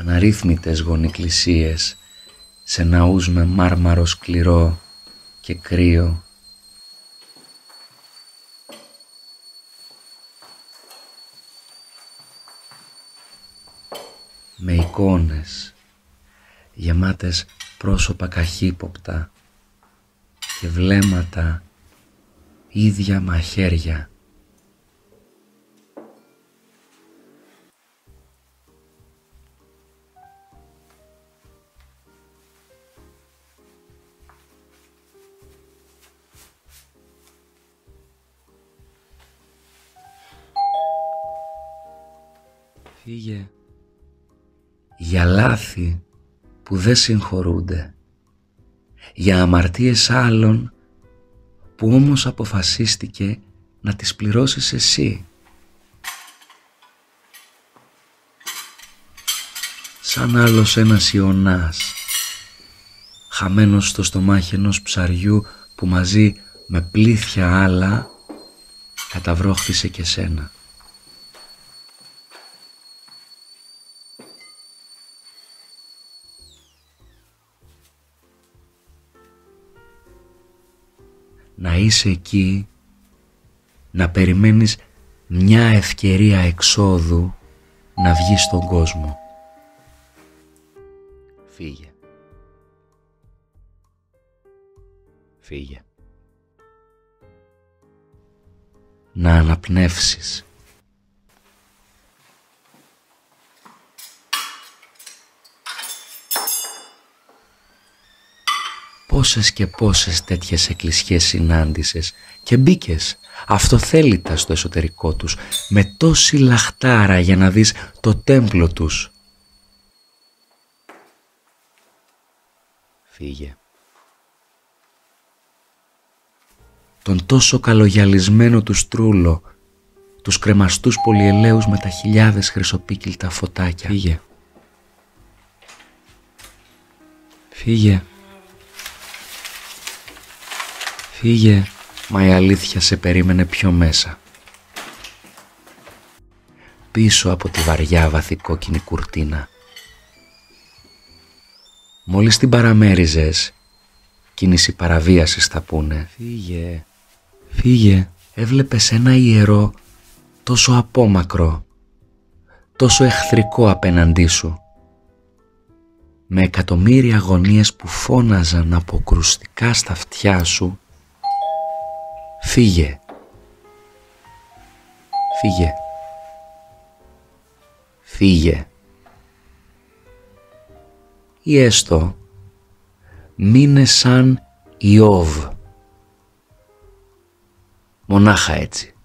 αναρρύθμιτες γονικλησίες σε ναούς με μάρμαρο σκληρό και κρύο. Με εικόνες γεμάτες πρόσωπα καχύποπτα και βλέμματα ίδια μαχαίρια. Φύγε για λάθη που δεν συγχωρούνται, για αμαρτίες άλλων που όμως αποφασίστηκε να τις πληρώσεις εσύ. Σαν άλλος ένας Ιωνάς, χαμένος στο στομάχι ενός ψαριού που μαζί με πλήθια άλλα καταβρόχθησε και σένα. Να είσαι εκεί, να περιμένεις μια ευκαιρία εξόδου να βγεις στον κόσμο. Φύγε. Φύγε. Να αναπνεύσεις. Πόσες και πόσες τέτοιες εκκλησιές συνάντησες και μπήκες αυτοθέλητα στο εσωτερικό τους με τόση λαχτάρα για να δεις το τέμπλο τους. Φύγε. Τον τόσο καλογιαλισμένο του τρούλο, τους κρεμαστούς πολυελαίους με τα χιλιάδες χρυσοπίκυλτα φωτάκια. Φύγε. Φύγε. Φύγε, μα η αλήθεια σε περίμενε πιο μέσα. Πίσω από τη βαριά βαθικόκκινη κουρτίνα. Μόλις την παραμέριζες, κίνηση παραβίασης θα πούνε. Φύγε, φύγε. Έβλεπες ένα ιερό τόσο απόμακρο, τόσο εχθρικό απέναντί σου, με εκατομμύρια αγωνίες που φώναζαν αποκρουστικά στα αυτιά σου. Φύγε. Φύγε. Φύγε. Ή έστω μείνε σαν Ιώβ. Μονάχα έτσι.